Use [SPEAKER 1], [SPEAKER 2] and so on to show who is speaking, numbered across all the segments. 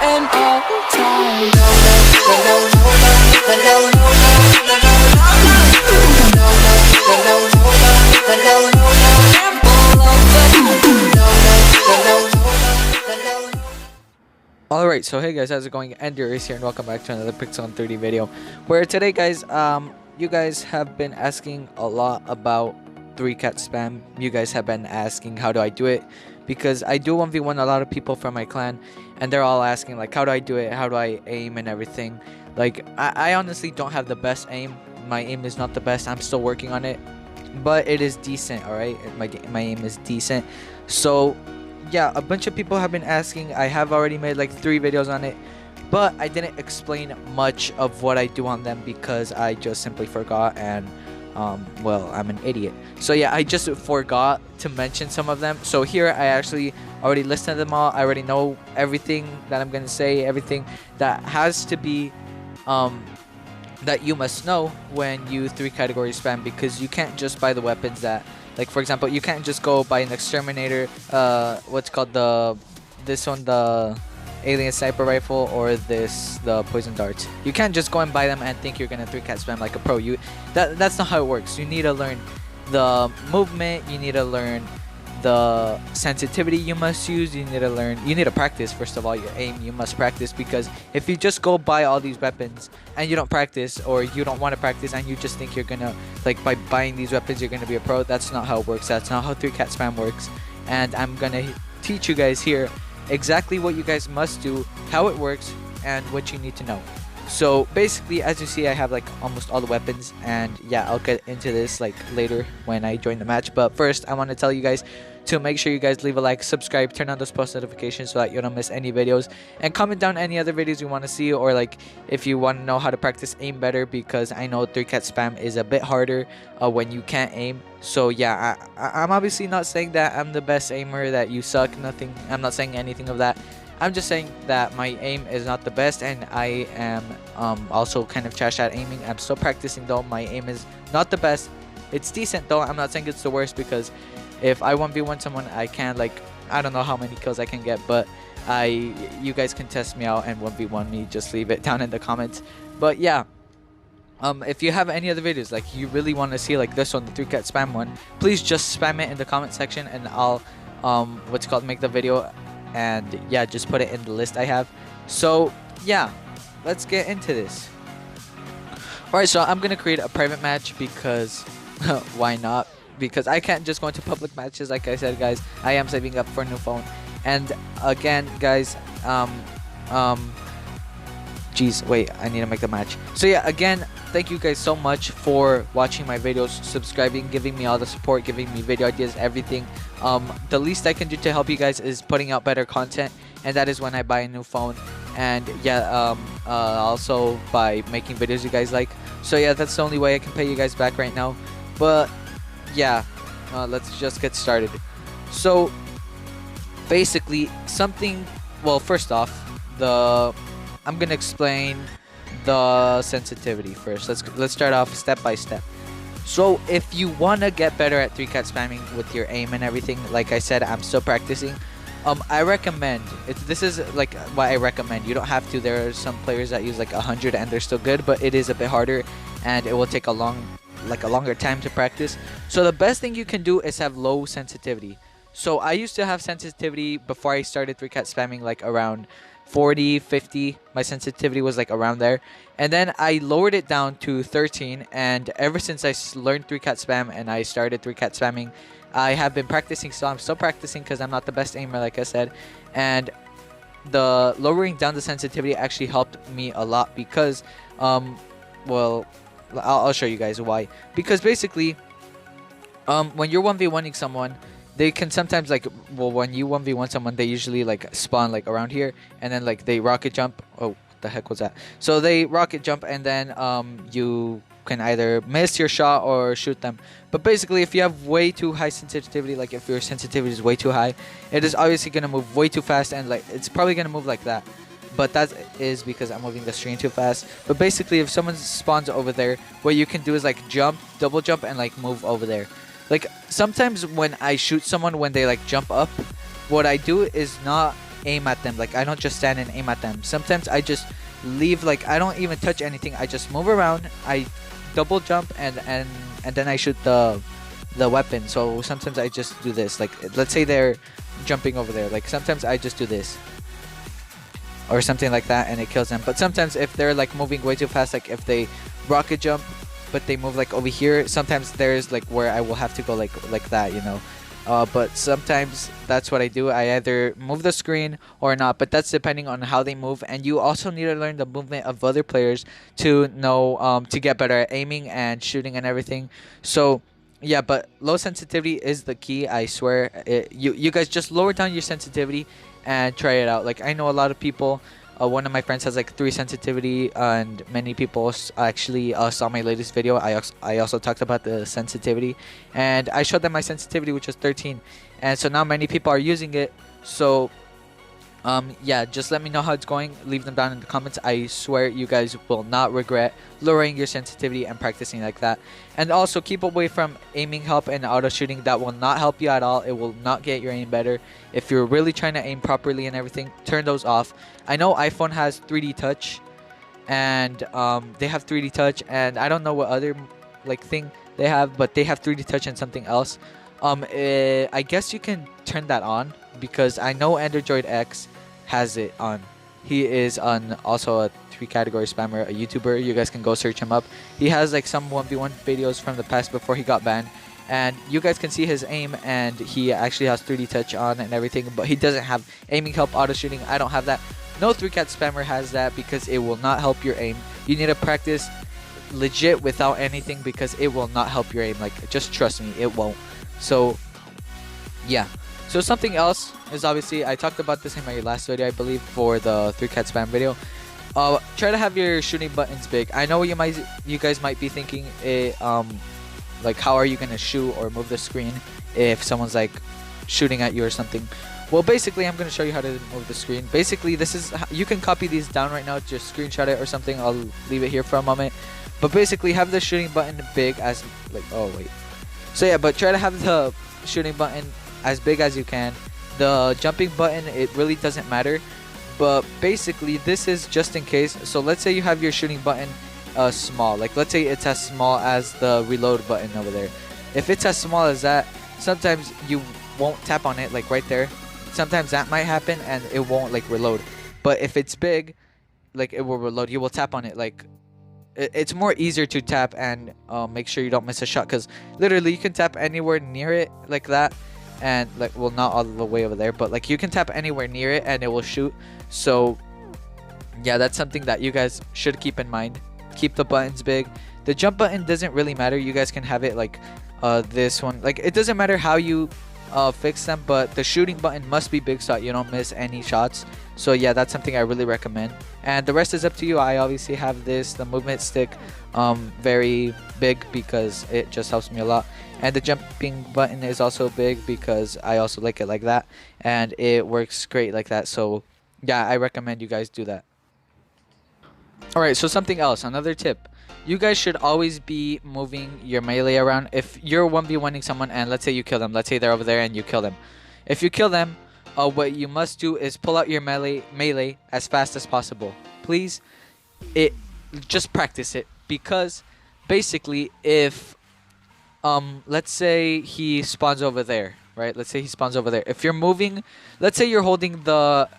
[SPEAKER 1] and all the time.
[SPEAKER 2] Alright, so hey guys, how's it going? Ender is here and welcome back to another Pixel on 30 video. Where today guys, you guys have been asking a lot about 3-cat spam. You guys have been asking how do I do it, because I do 1v1 a lot of people from my clan and they're all asking like how do I do it, how do I aim and everything. Like I honestly don't have the best aim. My aim is not the best. I'm still working on it, but it is decent. Alright, my aim is decent. So yeah, a bunch of people have been asking. I have already made like 3 videos on it, but I didn't explain much of what I do on them because I just simply forgot, and well, I'm an idiot. So yeah, I just forgot to mention some of them. So here I actually already listed them all. I already know everything that I'm gonna say, everything that has to be that you must know when you 3 category spam, because you can't just buy the weapons that, like for example, you can't just go buy an exterminator, what's called the alien sniper rifle, or the poison darts. You can't just go and buy them and think you're gonna 3-cat spam like a pro. That's not how it works. You need to learn the movement, you need to learn the sensitivity you must use, you need to practice. First of all, your aim, you must practice, because if you just go buy all these weapons and you don't practice, or you don't want to practice and you just think you're gonna, like, by buying these weapons you're gonna be a pro, that's not how it works. That's not how 3-cat spam works. And I'm gonna teach you guys here exactly what you guys must do, how it works, and what you need to know. So basically, as you see, I have like almost all the weapons, and yeah, I'll get into this like later when I join the match. But first, I want to tell you guys to make sure you guys leave a like, subscribe, turn on those post notifications so that you don't miss any videos, and comment down any other videos you want to see, or like if you want to know how to practice aim better, because I know 3-cat spam is a bit harder when you can't aim. So yeah, I'm obviously not saying that I'm the best aimer, that you suck, nothing. I'm not saying anything of that. I'm just saying that my aim is not the best, and I am also kind of trash at aiming. I'm still practicing though. My aim is not the best. It's decent though. I'm not saying it's the worst, because if I 1v1 someone, I can, like, I don't know how many kills I can get, but you guys can test me out and 1v1 me. Just leave it down in the comments. But yeah, if you have any other videos like you really want to see, like this one, the 3-cat spam one, please just spam it in the comment section and I'll make the video, and yeah, just put it in the list I have. So yeah, let's get into this. Alright, so I'm gonna create a private match, because why not? Because I can't just go into public matches. Like I said, guys, I am saving up for a new phone. And again, guys, jeez, wait, I need to make the match. So yeah, again, thank you guys so much for watching my videos, subscribing, giving me all the support, giving me video ideas, everything. The least I can do to help you guys is putting out better content, and that is when I buy a new phone. And yeah, also by making videos you guys like. So yeah, that's the only way I can pay you guys back right now. But yeah, let's just get started. So basically, well, first off, I'm gonna explain the sensitivity first. Let's start off step by step. So if you wanna get better at 3-cat spamming with your aim and everything, like I said, I'm still practicing. I recommend this is like what I recommend. You don't have to. There are some players that use like 100 and they're still good, but it is a bit harder and it will take a longer time to practice. So the best thing you can do is have low sensitivity. So I used to have sensitivity before I started 3-cat spamming like around 40, 50. My sensitivity was like around there, and then I lowered it down to 13, and ever since I learned 3-cat spam and I started 3-cat spamming, I have been practicing. So I'm still practicing, because I'm not the best aimer, like I said, and the lowering down the sensitivity actually helped me a lot, because well, I'll show you guys why. Because basically, when you're 1v1ing someone, they can sometimes, like, well, when you 1v1 someone, they usually like spawn like around here, and then like they rocket jump. Oh, what the heck was that? So they rocket jump, and then you can either miss your shot or shoot them. But basically, if you have way too high sensitivity, like if your sensitivity is way too high, it is obviously gonna move way too fast, and like it's probably gonna move like that. But that is because I'm moving the screen too fast. But basically, if someone spawns over there, what you can do is like jump, double jump, and like move over there. Like sometimes when I shoot someone, when they like jump up, what I do is not aim at them. Like I don't just stand and aim at them. Sometimes I just leave, like I don't even touch anything. I just move around, I double jump, and then I shoot the weapon. So sometimes I just do this. Like let's say they're jumping over there. Like sometimes I just do this or something like that, and it kills them. But sometimes if they're like moving way too fast, like if they rocket jump but they move like over here, sometimes there's like where I will have to go like that, you know. But sometimes that's what I do. I either move the screen or not, but that's depending on how they move. And you also need to learn the movement of other players to know to get better at aiming and shooting and everything. So yeah, but low sensitivity is the key. I swear. You guys just lower down your sensitivity and try it out. Like I know a lot of people. One of my friends has like 3 sensitivity, and many people actually saw my latest video. I also talked about the sensitivity, and I showed them my sensitivity, which was 13, and so now many people are using it. So yeah, just let me know how it's going. Leave them down in the comments. I swear you guys will not regret lowering your sensitivity and practicing like that. And also keep away from aiming help and auto shooting. That will not help you at all. It will not get your aim better. If you're really trying to aim properly and everything, turn those off. I know iPhone has 3D touch, and they have 3D touch, and I don't know what other like thing they have, but they have 3D touch and something else. I guess you can turn that on, because I know Android X has it on. He is on also a 3 category spammer, a YouTuber. You guys can go search him up. He has like some 1v1 videos from the past before he got banned, and you guys can see his aim, and he actually has 3D touch on and everything, but he doesn't have aiming help, auto shooting. I don't have that. No 3cat spammer has that, because it will not help your aim. You need to practice legit without anything, because it will not help your aim. Like just trust me, it won't. So yeah. So something else is, obviously I talked about this in my last video, I believe, for the 3cat spam video. Try to have your shooting buttons big. I know you guys might be thinking, like how are you gonna shoot or move the screen if someone's like shooting at you or something? Well, basically I'm gonna show you how to move the screen. Basically, this is you can copy these down right now, just screenshot it or something. I'll leave it here for a moment. But basically, have the shooting button big as like, oh wait. So yeah, but try to have the shooting button as big as you can. The jumping button, it really doesn't matter, but basically this is just in case. So let's say you have your shooting button small, like let's say it's as small as the reload button over there. If it's as small as that, sometimes you won't tap on it, like right there. Sometimes that might happen and it won't like reload. But if it's big, like it will reload. You will tap on it. Like it's more easier to tap and make sure you don't miss a shot, because literally you can tap anywhere near it like that, and like, well, not all the way over there, but like you can tap anywhere near it and it will shoot. So yeah, that's something that you guys should keep in mind. Keep the buttons big. The jump button doesn't really matter. You guys can have it like this one. Like it doesn't matter how you fix them, but the shooting button must be big so that you don't miss any shots. So yeah, that's something I really recommend, and the rest is up to you. I obviously have the movement stick very big, because it just helps me a lot, and the jumping button is also big because I also like it like that, and it works great like that. So yeah, I recommend you guys do that. Alright, so something else, another tip. You guys should always be moving your melee around. If you're 1v1ing someone and let's say you kill them, let's say they're over there and you kill them. If you kill them, what you must do is pull out your melee as fast as possible. Please, just practice it, because basically if let's say he spawns over there, right? Let's say he spawns over there. If you're moving, let's say you're holding the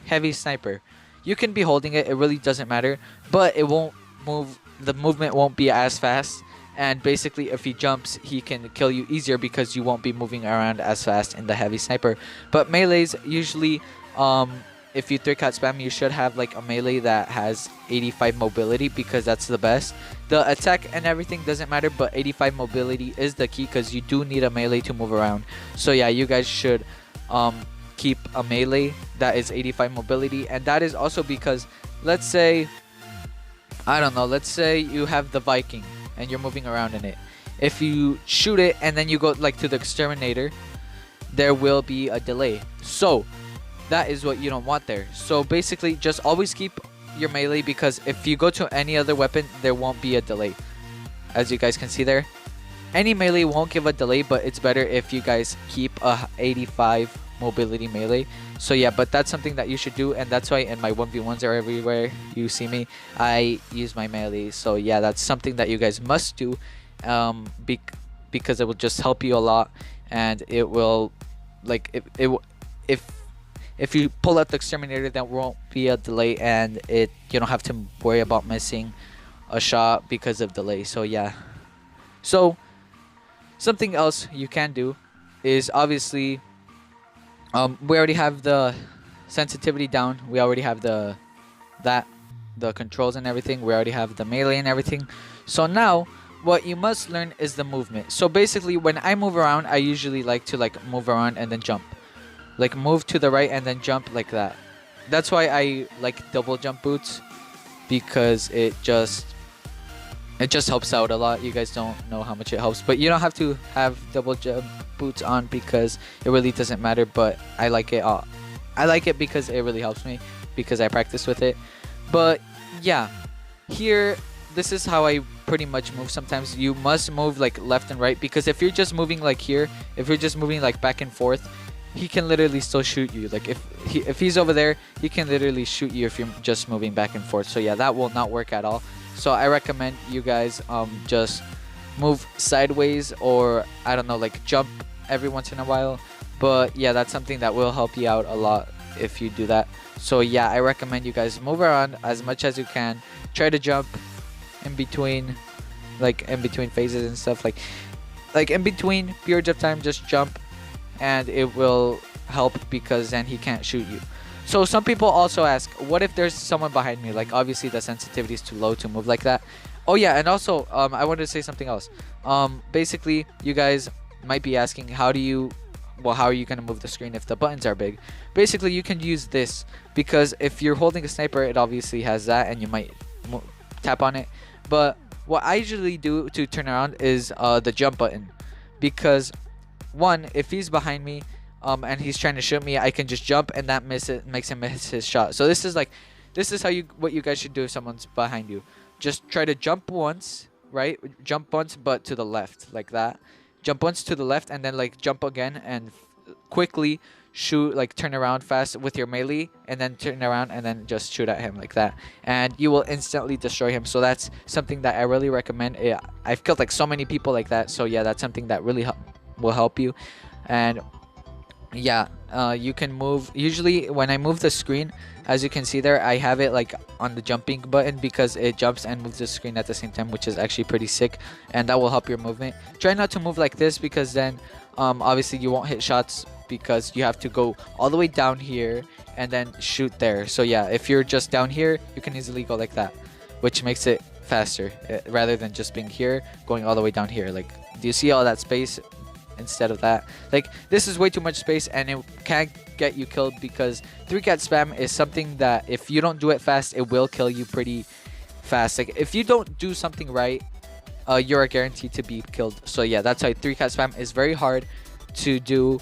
[SPEAKER 2] heavy sniper. You can be holding it, it really doesn't matter, but it won't move. The movement won't be as fast, and basically if he jumps, he can kill you easier because you won't be moving around as fast in the heavy sniper. But melees, usually if you 3-cat spam, you should have like a melee that has 85 mobility, because that's the best. The attack and everything doesn't matter, but 85 mobility is the key, because you do need a melee to move around. So yeah, you guys should keep a melee that is 85 mobility, and that is also because, let's say, I don't know, let's say you have the Viking and you're moving around in it. If you shoot it and then you go like to the exterminator, there will be a delay. So that is what you don't want there. So basically just always keep your melee, because if you go to any other weapon, there won't be a delay. As you guys can see there, any melee won't give a delay, but it's better if you guys keep a 85 mobility melee. So yeah, but that's something that you should do, and that's why in my 1v1s or everywhere you see me, I use my melee. So yeah, that's something that you guys must do, because it will just help you a lot, and it will, like, if you pull out the exterminator, there won't be a delay, and you don't have to worry about missing a shot because of delay. So yeah. So something else you can do is, obviously, we already have the sensitivity down. We already have the controls and everything. We already have the melee and everything. So now what you must learn is the movement. So basically, when I move around, I usually like to move around and then jump, like move to the right and then jump like that. That's why I like double jump boots, because it just helps out a lot. You guys don't know how much it helps, but you don't have to have double jump boots on because it really doesn't matter. But I like it. I like it because it really helps me, because I practice with it. But yeah, here, this is how I pretty much move. Sometimes you must move like left and right, because if you're just moving like here, if you're just moving like back and forth, he can literally still shoot you. Like if he's over there, he can literally shoot you if you're just moving back and forth. So yeah, that will not work at all. So I recommend you guys just move sideways, or I don't know, like jump every once in a while. But yeah, that's something that will help you out a lot if you do that. So yeah, I recommend you guys move around as much as you can. Try to jump in between, like in between phases and stuff, like in between periods of time, just jump, and it will help, because then he can't shoot you. So some people also ask, what if there's someone behind me? Like, obviously the sensitivity is too low to move like that. Oh yeah, and also I wanted to say something else. Basically, you guys might be asking, how are you gonna move the screen if the buttons are big? Basically, you can use this, because if you're holding a sniper, it obviously has that, and you might tap on it. But what I usually do to turn around is the jump button, because one, if he's behind me and he's trying to shoot me, I can just jump, and that makes him miss his shot. So this is what you guys should do if someone's behind you. Just try to jump once, right? Jump once, but to the left, like that. Jump once to the left, and then like jump again, and quickly shoot, like turn around fast with your melee, and then turn around and then just shoot at him like that, and you will instantly destroy him. So that's something that I really recommend. I've killed like so many people like that. So yeah, that's something that really will help you. And yeah, you can move. Usually when I move the screen, as you can see there, I have it like on the jumping button, because it jumps and moves the screen at the same time, which is actually pretty sick, and that will help your movement. Try not to move like this, because then obviously you won't hit shots, because you have to go all the way down here and then shoot there. So yeah, if you're just down here, you can easily go like that, which makes it faster, rather than just being here going all the way down here. Like, do you see all that space? Instead of that, like, this is way too much space, and it can get you killed, because 3-cat spam is something that if you don't do it fast, it will kill you pretty fast. Like, if you don't do something right, you're guaranteed to be killed. So yeah, that's why 3-cat spam is very hard to do,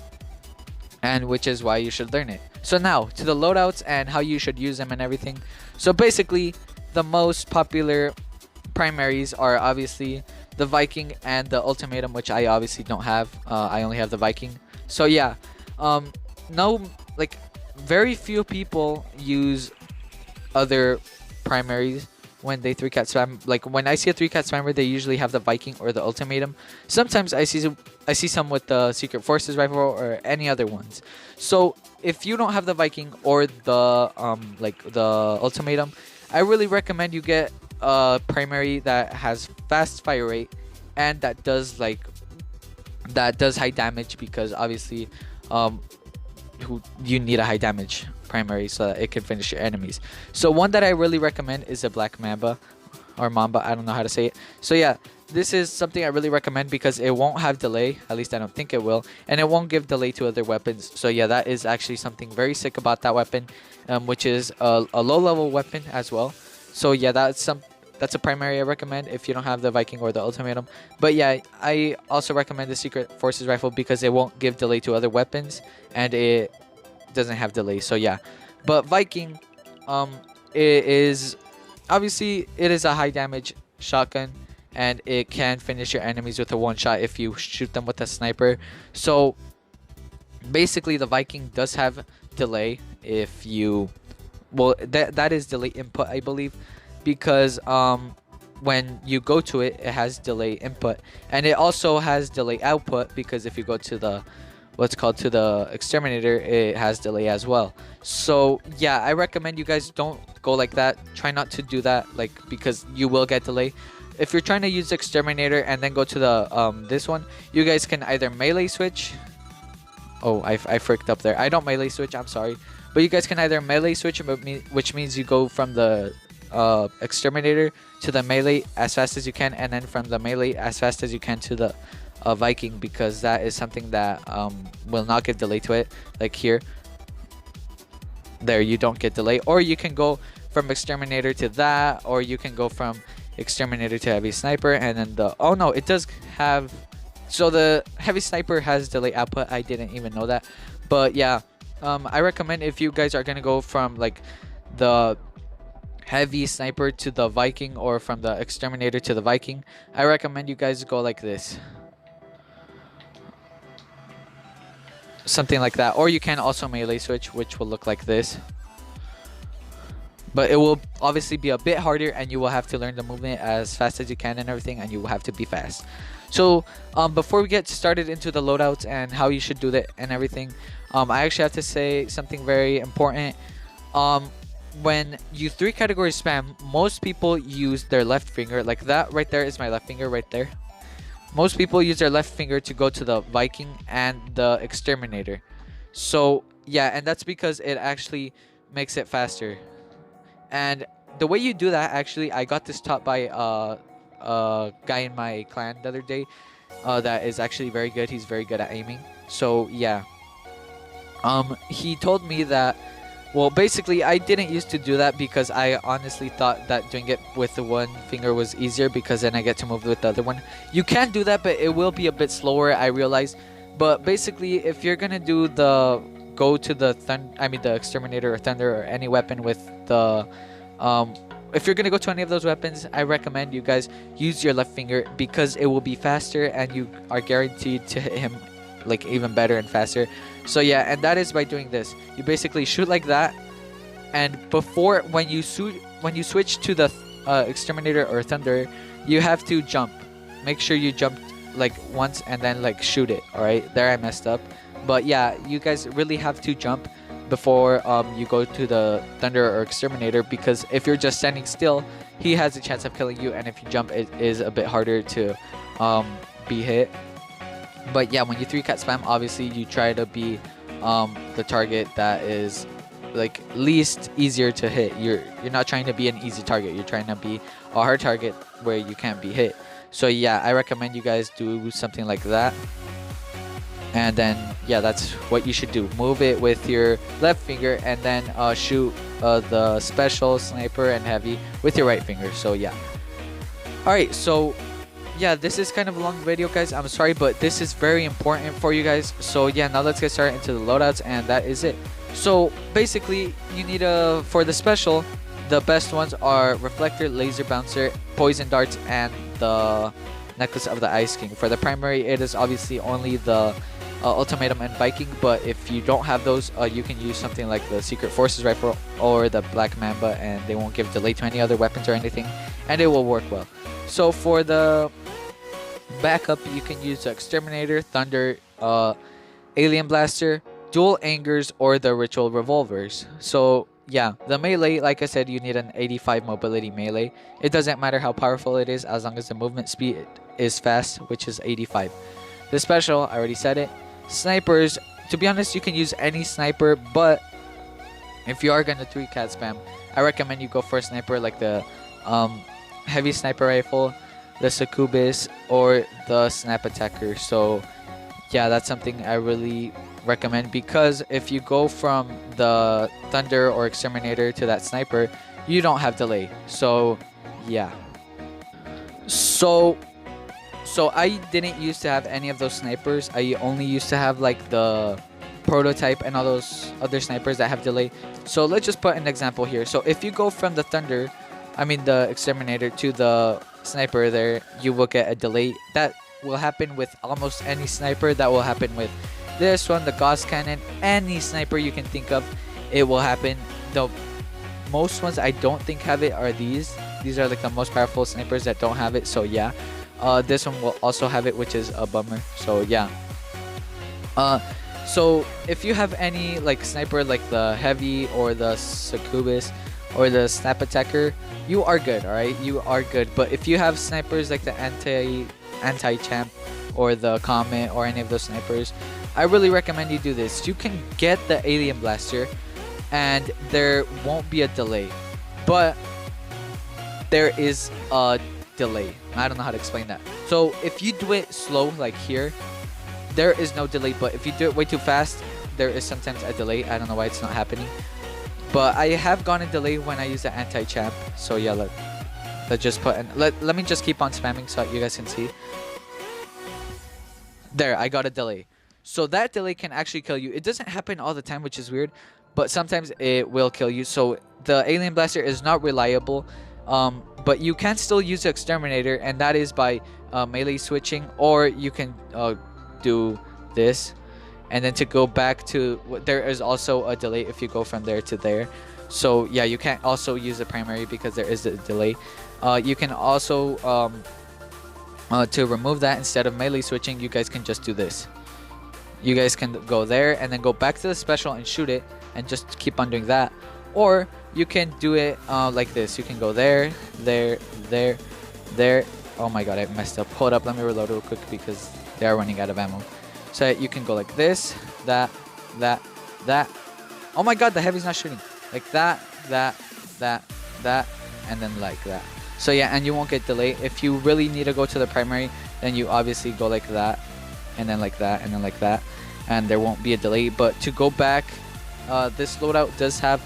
[SPEAKER 2] and which is why you should learn it. So now to the loadouts and how you should use them and everything. So basically, the most popular primaries are obviously the Viking and the ultimatum, which I obviously don't have. I only have the Viking. So yeah, no, like, very few people use other primaries when they 3-cat spam. Like, when I see a 3-cat spammer, they usually have the Viking or the ultimatum. Sometimes I see some with the secret forces rifle or any other ones. So if you don't have the Viking or the like the ultimatum, I really recommend you get a primary that has fast fire rate, and that does high damage, because obviously you need a high damage primary so that it can finish your enemies. So one that I really recommend is a Black Mamba, or Mamba, I don't know how to say it. So yeah, this is something I really recommend, because it won't have delay, at least I don't think it will, and it won't give delay to other weapons. So yeah, that is actually something very sick about that weapon, which is a low level weapon as well. So yeah, that's a primary I recommend if you don't have the Viking or the ultimatum. But yeah, I also recommend the secret forces rifle, because it won't give delay to other weapons, and it doesn't have delay. So yeah, but Viking, it is obviously, it is a high damage shotgun, and it can finish your enemies with a one shot if you shoot them with a sniper. So Basically, the Viking does have delay if you, well, that is delay input, I believe, because when you go to it, it has delay input, and it also has delay output, because if you go to the what's called to the exterminator, it has delay as well. So yeah, I recommend you guys don't go like that. Try not to do that, like, because you will get delay. If you're trying to use the exterminator and then go to the this one, you guys can either melee switch. Oh, I fricked up there. I don't melee switch, I'm sorry. But you guys can either melee switch, which means you go from the exterminator to the melee as fast as you can, and then from the melee as fast as you can to the Viking, because that is something that will not give delay to it. Like here, there, you don't get delay. Or you can go from exterminator to that, or you can go from exterminator to heavy sniper, and then the, oh no, it does have, so the heavy sniper has delay output. I didn't even know that. But yeah, I recommend if you guys are gonna go from like the heavy sniper to the Viking, or from the exterminator to the Viking, I recommend you guys go like this, something like that. Or you can also melee switch, which will look like this, but it will obviously be a bit harder, and you will have to learn the movement as fast as you can and everything, and you will have to be fast. So before we get started into the loadouts and how you should do that and everything, I actually have to say something very important. When you 3 category spam, most people use their left finger. Like that right there is my left finger right there. Most people use their left finger to go to the Viking and the exterminator. So yeah, and that's because it actually makes it faster. And the way you do that, actually, I got this taught by a guy in my clan the other day, that is actually very good. He's very good at aiming. So yeah, he told me that, well, basically I didn't used to do that because I honestly thought that doing it with the one finger was easier, because then I get to move with the other one. You can do that, but it will be a bit slower, I realize. But basically, if you're gonna do the go to the the exterminator or thunder or any weapon with the if you're gonna go to any of those weapons, I recommend you guys use your left finger, because it will be faster and you are guaranteed to hit him like even better and faster. So yeah, and that is by doing this. You basically shoot like that, and before, when you switch to the exterminator or thunder, you have to jump. Make sure you jump like once and then like shoot it. All right, there I messed up. But yeah, you guys really have to jump before you go to the thunder or exterminator, because if you're just standing still, he has a chance of killing you, and if you jump, it is a bit harder to be hit. But yeah, when you 3-cat spam, obviously you try to be the target that is like least easier to hit. You're not trying to be an easy target, you're trying to be a hard target where you can't be hit. So yeah, I recommend you guys do something like that. And then yeah, that's what you should do. Move it with your left finger, and then shoot the special, sniper, and heavy with your right finger. So yeah. Alright, so yeah, this is kind of a long video, guys. I'm sorry, but this is very important for you guys. So yeah, now let's get started into the loadouts, and that is it. So basically, you need for the special, the best ones are reflector, laser bouncer, poison darts, and the necklace of the Ice King. For the primary, it is obviously only the ultimatum and Viking, but if you don't have those, you can use something like the secret forces rifle or the black mamba, and they won't give delay to any other weapons or anything, and it will work well. So for the backup, you can use the exterminator, thunder, alien blaster, dual angers, or the ritual revolvers. So yeah, the melee, like I said, you need an 85 mobility melee. It doesn't matter how powerful it is, as long as the movement speed is fast, which is 85. The special, I already said it. Snipers, to be honest, you can use any sniper, but if you are gonna 3-cat spam, I recommend you go for a sniper like the heavy sniper rifle, the succubus, or the snap attacker. So yeah, that's something I really recommend, because if you go from the thunder or exterminator to that sniper, you don't have delay. So yeah, so I didn't used to have any of those snipers. I only used to have like the prototype and all those other snipers that have delay. So let's just put an example here. So if you go from the thunder, the exterminator, to the sniper, there you will get a delay. That will happen with almost any sniper. That will happen with this one, the Gauss Cannon, any sniper you can think of, it will happen. The most ones I don't think have it are these. These are like the most powerful snipers that don't have it. So yeah, this one will also have it, which is a bummer. So yeah. So if you have any like sniper like the heavy or the succubus or the snap attacker, you are good. All right, you are good. But if you have snipers like the anti-champ or the comet or any of those snipers, I really recommend you do this. You can get the alien blaster and there won't be a delay, but there is a delay. I don't know how to explain that. So if you do it slow like here, there is no delay, but if you do it way too fast, there is sometimes a delay. I don't know why it's not happening, but I have gotten a delay when I use the anti-champ. So yeah, let's just put in, let me just keep on spamming so you guys can see. There, I got a delay. So that delay can actually kill you. It doesn't happen all the time, which is weird, but sometimes it will kill you. So the alien blaster is not reliable, but you can still use the exterminator, and that is by melee switching, or you can do this, and then to go back to, there is also a delay if you go from there to there. So yeah, you can't also use the primary because there is a delay. You can also to remove that, instead of melee switching, you guys can just do this. You guys can go there and then go back to the special and shoot it, and just keep on doing that. Or you can do it like this. You can go there, there, there, there. Oh my god, I messed up. Hold up, let me reload real quick because they are running out of ammo. So you can go like this, that, that, that. Oh my god, the heavy's not shooting. Like that, that, that, that, and then like that. So yeah, and you won't get delayed. If you really need to go to the primary, then you obviously go like that, and then like that, and then like that, and there won't be a delay. But to go back, this loadout does have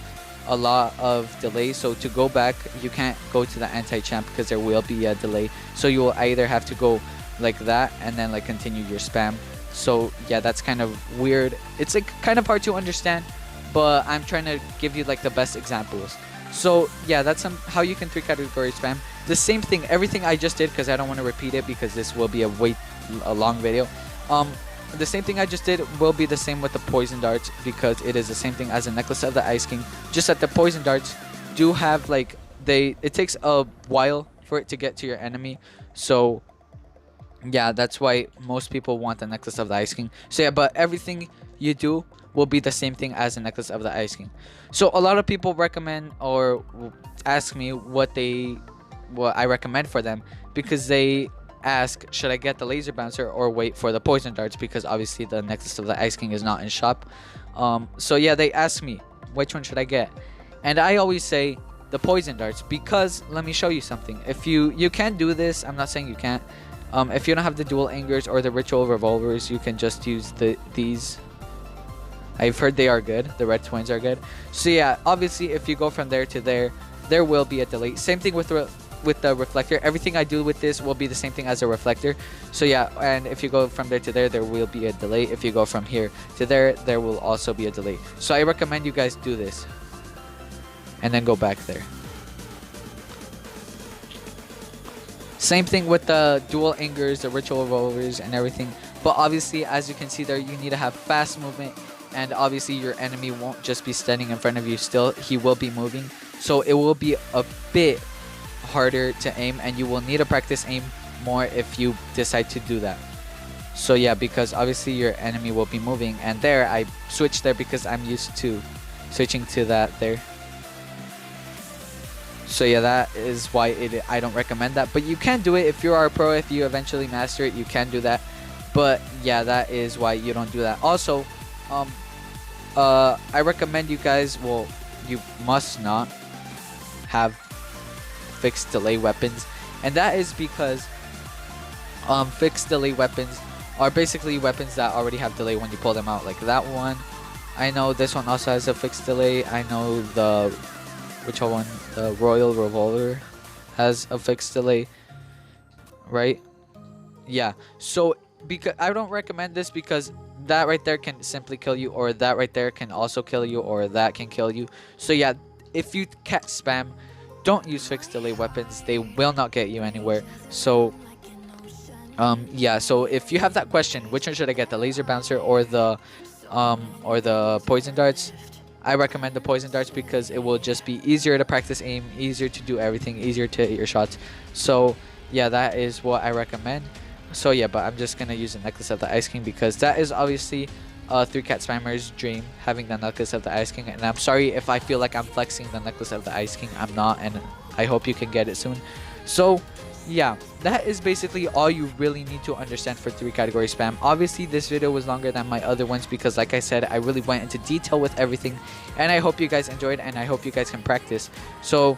[SPEAKER 2] a lot of delay. So to go back, you can't go to the anti-champ because there will be a delay. So you will either have to go like that and then like continue your spam. So yeah, that's kind of weird. It's like kind of hard to understand, but I'm trying to give you like the best examples. So yeah, that's how you can 3-category spam. The same thing, everything I just did, because I don't want to repeat it because this will be a long video. The same thing I just did will be the same with the poison darts, because it is the same thing as a necklace of the Ice King. Just that the poison darts do have like, it takes a while for it to get to your enemy. So yeah, that's why most people want the necklace of the Ice King. So yeah, but everything you do will be the same thing as the necklace of the Ice King. So a lot of people recommend or ask me what I recommend for them, because they ask, should I get the laser bouncer or wait for the poison darts, because obviously the necklace of the Ice King is not in shop. So yeah, they ask me which one should I get, and I always say the poison darts, because let me show you something. If you can do this, I'm not saying you can't. If you don't have the dual angers or the ritual revolvers, you can just use these. I've heard they are good. The red twins are good. So yeah, obviously if you go from there to there, there will be a delay. Same thing with the reflector. Everything I do with this will be the same thing as a reflector. So yeah, and if you go from there to there, there will be a delay. If you go from here to there, there will also be a delay. So I recommend you guys do this and then go back there. Same thing with the dual angers, the ritual revolvers, and everything. But obviously, as you can see there, you need to have fast movement, and obviously your enemy won't just be standing in front of you still. He will be moving, so it will be a bit harder to aim, and you will need to practice aim more if you decide to do that. So yeah, because obviously your enemy will be moving, and there I switched there because I'm used to switching to that there. So yeah, that is why I don't recommend that, but you can do it if you are a pro. If you eventually master it, you can do that. But yeah, that is why you don't do that. Also, I recommend you guys, well, you must not have fixed delay weapons, and that is because fixed delay weapons are basically weapons that already have delay when you pull them out. Like that one, I know this one also has a fixed delay. I know the the Royal Revolver has a fixed delay, right? Yeah, so because I don't recommend this, because that right there can simply kill you, or that right there can also kill you, or that can kill you. So yeah, if you can't spam, don't use fixed delay weapons. They will not get you anywhere. So Yeah, so if you have that question, which one should I get, the laser bouncer or the poison darts? I recommend the poison darts because it will just be easier to practice aim, easier to do everything, easier to hit your shots. So yeah, that is what I recommend. So yeah, but I'm just gonna use the necklace of the Ice King because that is obviously 3-cat spammer's dream, having the necklace of the Ice King. And I'm sorry if I feel like I'm flexing the necklace of the Ice King. I'm not, and I hope you can get it soon. So yeah, that is basically all you really need to understand for 3-category spam. Obviously this video was longer than my other ones because, like I said, I really went into detail with everything, and I hope you guys enjoyed, and I hope you guys can practice. So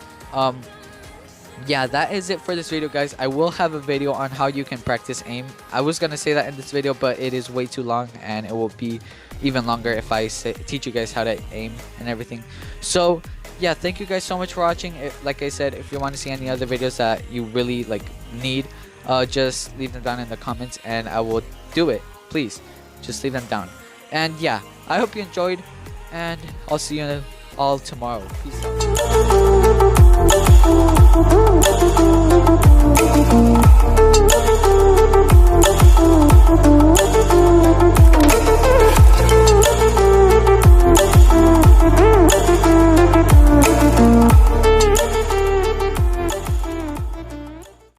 [SPEAKER 2] yeah, that is it for this video, guys. I will have a video on how you can practice aim. I was gonna say that in this video, but it is way too long, and it will be even longer if I teach you guys how to aim and everything. So yeah, thank you guys so much for watching. Like I said, if you want to see any other videos that you really need, just leave them down in the comments and I will do it. Please just leave them down. And yeah, I hope you enjoyed, and I'll see you all tomorrow. Peace out.